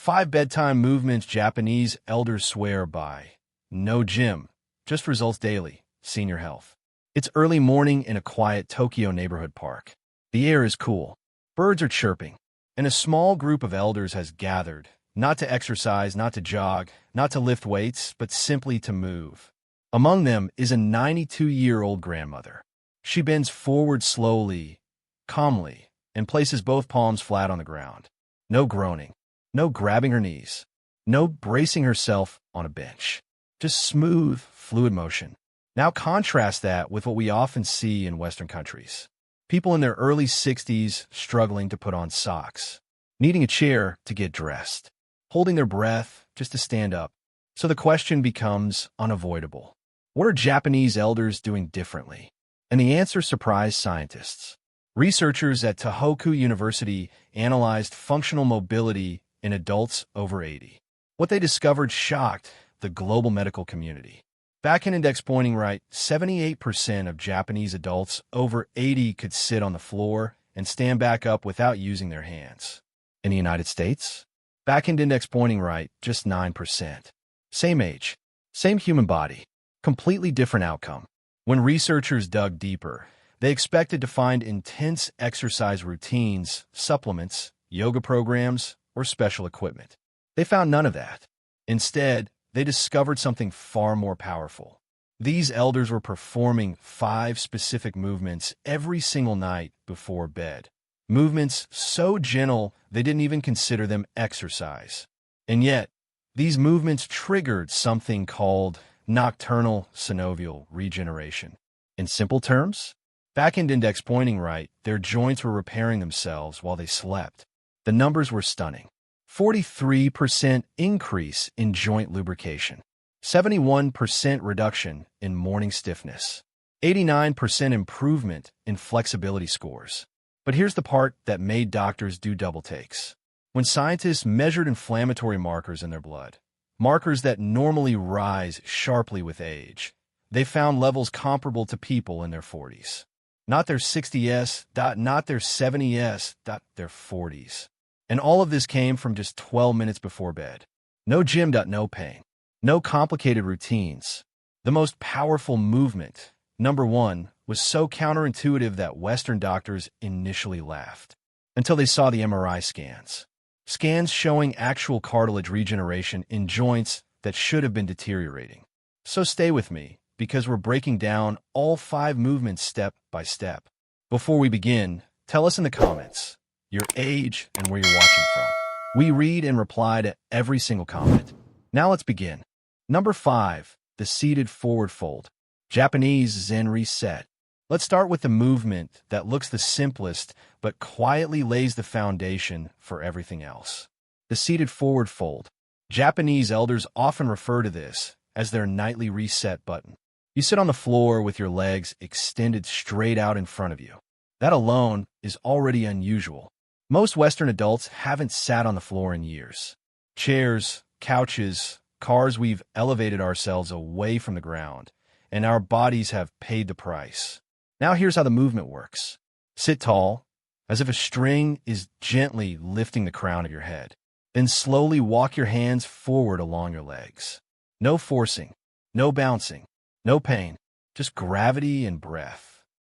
5 bedtime movements Japanese elders swear by. No gym, just results daily. Senior health. It's early morning in a quiet Tokyo neighborhood park. The air is cool. Birds are chirping. And a small group of elders has gathered, not to exercise, not to jog, not to lift weights, but simply to move. Among them is a 92-year-old grandmother. She bends forward slowly, calmly, and places both palms flat on the ground. No groaning. No grabbing her knees. No bracing herself on a bench. Just smooth, fluid motion. Now contrast that with what we often see in Western countries. People in their early 60s struggling to put on socks, needing a chair to get dressed, holding their breath just to stand up. So the question becomes unavoidable. What are Japanese elders doing differently? And the answer surprised scientists. Researchers at Tohoku University analyzed functional mobility in adults over 80. What they discovered shocked the global medical community. Back in index pointing right, 78% of Japanese adults over 80 could sit on the floor and stand back up without using their hands. In the United States, back in index pointing right, just 9%. Same age, same human body, completely different outcome. When researchers dug deeper, they expected to find intense exercise routines, supplements, yoga programs, or special equipment. They found none of that. Instead, they discovered something far more powerful. These elders were performing 5 specific movements every single night before bed. Movements so gentle they didn't even consider them exercise. And yet, these movements triggered something called nocturnal synovial regeneration. In simple terms, back-end index pointing right, their joints were repairing themselves while they slept. The numbers were stunning. 43% increase in joint lubrication, 71% reduction in morning stiffness, 89% improvement in flexibility scores. But here's the part that made doctors do double takes. When scientists measured inflammatory markers in their blood, markers that normally rise sharply with age, they found levels comparable to people in their 40s. Not their 60s, not their 70s, their 40s. And all of this came from just 12 minutes before bed. No gym, no pain. No complicated routines. The most powerful movement, number 1, was so counterintuitive that Western doctors initially laughed. Until they saw the MRI scans. Scans showing actual cartilage regeneration in joints that should have been deteriorating. So stay with me, because we're breaking down all 5 movements step by step. Before we begin, tell us in the comments your age and where you're watching from. We read and reply to every single comment. Now let's begin. Number 5, the seated forward fold. Japanese Zen reset. Let's start with the movement that looks the simplest but quietly lays the foundation for everything else. The seated forward fold. Japanese elders often refer to this as their nightly reset button. You sit on the floor with your legs extended straight out in front of you. That alone is already unusual. Most Western adults haven't sat on the floor in years. Chairs, couches, cars, we've elevated ourselves away from the ground, and our bodies have paid the price. Now here's how the movement works. Sit tall, as if a string is gently lifting the crown of your head. Then slowly walk your hands forward along your legs. No forcing, no bouncing, no pain, just gravity and breath.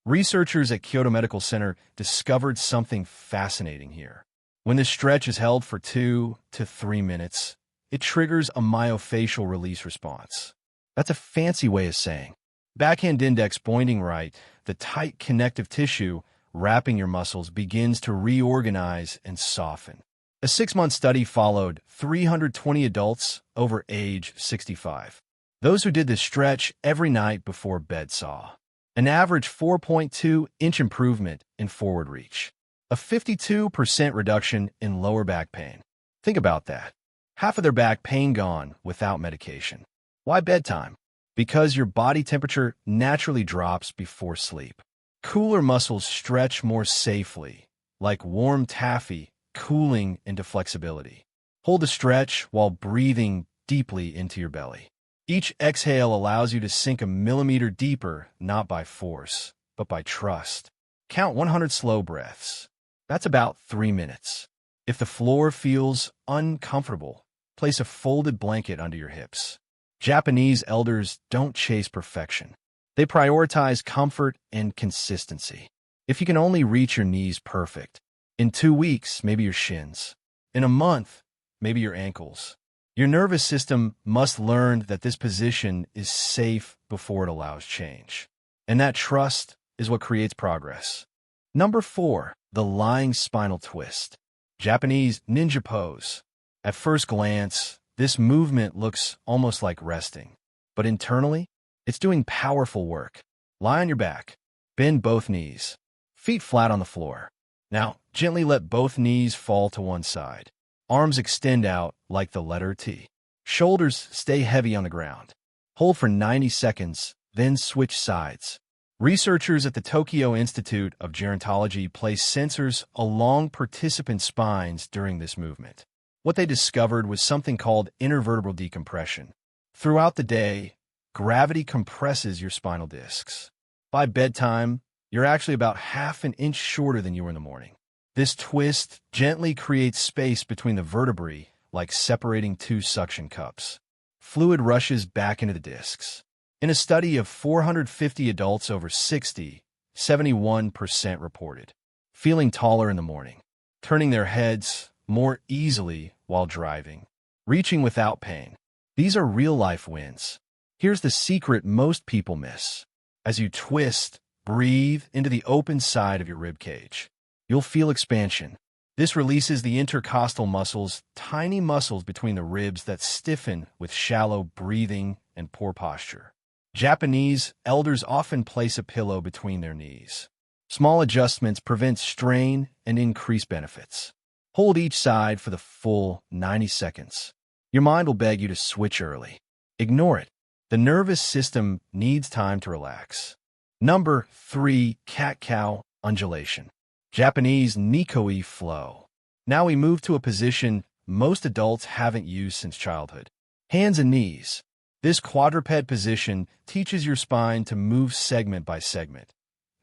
Researchers at Kyoto Medical Center discovered something fascinating here. When this stretch is held for 2 to 3 minutes, it triggers a myofascial release response. That's a fancy way of saying, backhand index pointing right, the tight connective tissue wrapping your muscles begins to reorganize and soften. A 6-month study followed 320 adults over age 65. Those who did this stretch every night before bed saw an average 4.2-inch improvement in forward reach, a 52% reduction in lower back pain. Think about that. Half of their back pain gone without medication. Why bedtime? Because your body temperature naturally drops before sleep. Cooler muscles stretch more safely, like warm taffy cooling into flexibility. Hold the stretch while breathing deeply into your belly. Each exhale allows you to sink a millimeter deeper, not by force, but by trust. Count 100 slow breaths. That's about 3 minutes. If the floor feels uncomfortable, place a folded blanket under your hips. Japanese elders don't chase perfection. They prioritize comfort and consistency. If you can only reach your knees perfect, in 2 weeks, maybe your shins. In a month, maybe your ankles. Your nervous system must learn that this position is safe before it allows change. And that trust is what creates progress. Number 4, the lying spinal twist. Japanese ninja pose. At first glance, this movement looks almost like resting. But internally, it's doing powerful work. Lie on your back. Bend both knees. Feet flat on the floor. Now, gently let both knees fall to one side. Arms extend out like the letter T. Shoulders stay heavy on the ground. Hold for 90 seconds, then switch sides. Researchers at the Tokyo Institute of Gerontology place sensors along participant spines during this movement. What they discovered was something called intervertebral decompression. Throughout the day, gravity compresses your spinal discs. By bedtime, you're actually about half an inch shorter than you were in the morning. This twist gently creates space between the vertebrae, like separating 2 suction cups. Fluid rushes back into the discs. In a study of 450 adults over 60, 71% reported feeling taller in the morning, turning their heads more easily while driving, reaching without pain. These are real-life wins. Here's the secret most people miss. As you twist, breathe into the open side of your rib cage. You'll feel expansion. This releases the intercostal muscles, tiny muscles between the ribs that stiffen with shallow breathing and poor posture. Japanese elders often place a pillow between their knees. Small adjustments prevent strain and increase benefits. Hold each side for the full 90 seconds. Your mind will beg you to switch early. Ignore it. The nervous system needs time to relax. Number 3, cat-cow undulation. Japanese Nikoi flow. Now we move to a position most adults haven't used since childhood. Hands and knees. This quadruped position teaches your spine to move segment by segment,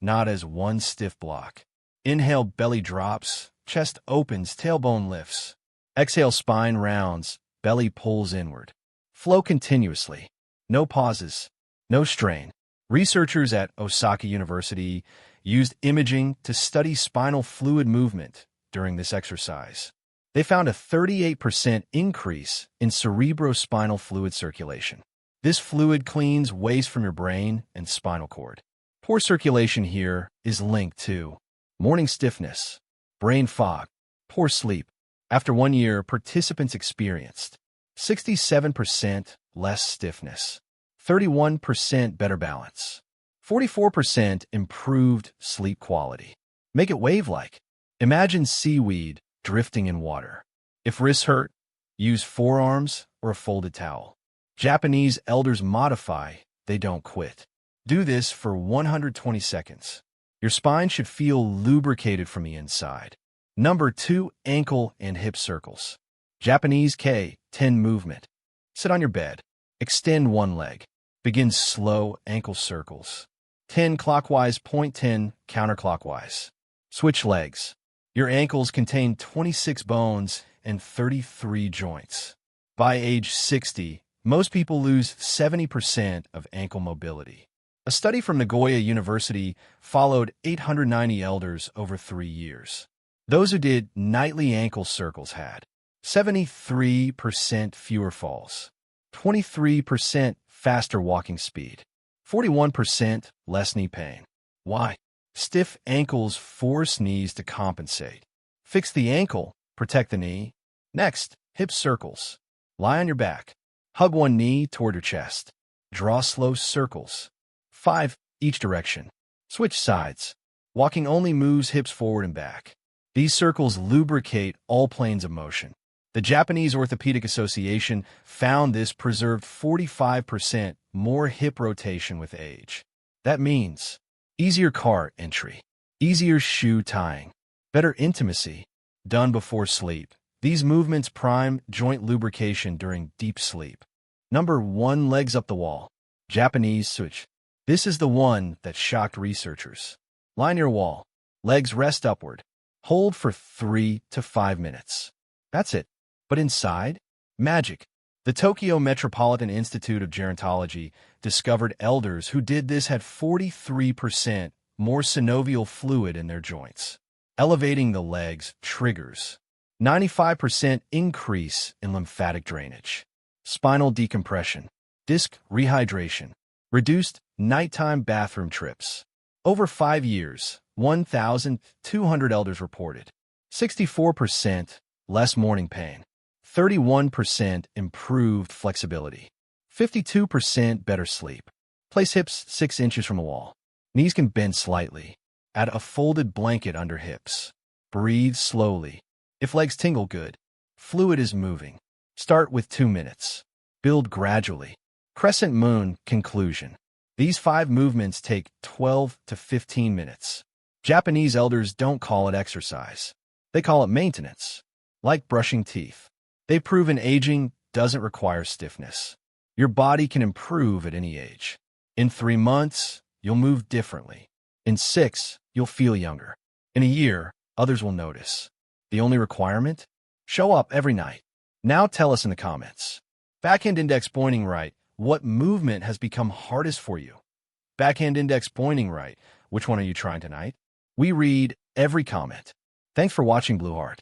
not as one stiff block. Inhale, belly drops, chest opens, tailbone lifts. Exhale, spine rounds, belly pulls inward. Flow continuously. No pauses, no strain. Researchers at Osaka University used imaging to study spinal fluid movement during this exercise. They found a 38% increase in cerebrospinal fluid circulation. This fluid cleans waste from your brain and spinal cord. Poor circulation here is linked to morning stiffness, brain fog, poor sleep. After 1 year, participants experienced 67% less stiffness, 31% better balance, 44% improved sleep quality. Make it wave-like. Imagine seaweed drifting in water. If wrists hurt, use forearms or a folded towel. Japanese elders modify, they don't quit. Do this for 120 seconds. Your spine should feel lubricated from the inside. Number 2, ankle and hip circles. Japanese K-10 movement. Sit on your bed. Extend one leg. Begin slow ankle circles. 10 clockwise, point 10 counterclockwise. Switch legs. Your ankles contain 26 bones and 33 joints. By age 60, most people lose 70% of ankle mobility. A study from Nagoya University followed 890 elders over 3 years. Those who did nightly ankle circles had 73% fewer falls, 23% faster walking speed, 41% less knee pain. Why? Stiff ankles force knees to compensate. Fix the ankle, protect the knee. Next, hip circles. Lie on your back. Hug one knee toward your chest. Draw slow circles. 5 each direction. Switch sides. Walking only moves hips forward and back. These circles lubricate all planes of motion. The Japanese Orthopedic Association found this preserved 45% more hip rotation with age. That means easier car entry, easier shoe tying, better intimacy, done before sleep. These movements prime joint lubrication during deep sleep. Number 1, legs up the wall. Japanese switch. This is the one that shocked researchers. Lie near wall. Legs rest upward. Hold for 3 to 5 minutes. That's it. But inside? Magic. The Tokyo Metropolitan Institute of Gerontology discovered elders who did this had 43% more synovial fluid in their joints. Elevating the legs triggers 95% increase in lymphatic drainage. Spinal decompression, disc rehydration, reduced nighttime bathroom trips. Over 5 years, 1,200 elders reported 64% less morning pain, 31% improved flexibility, 52% better sleep. Place hips 6 inches from the wall. Knees can bend slightly. Add a folded blanket under hips. Breathe slowly. If legs tingle good, fluid is moving. Start with 2 minutes. Build gradually. Crescent moon conclusion. These 5 movements take 12 to 15 minutes. Japanese elders don't call it exercise. They call it maintenance. Like brushing teeth. They've proven aging doesn't require stiffness. Your body can improve at any age. In 3 months, you'll move differently. In 6, you'll feel younger. In a year, others will notice. The only requirement? Show up every night. Now tell us in the comments. Backhand index pointing right. What movement has become hardest for you? Backhand index pointing right. Which one are you trying tonight? We read every comment. Thanks for watching, Blue Heart.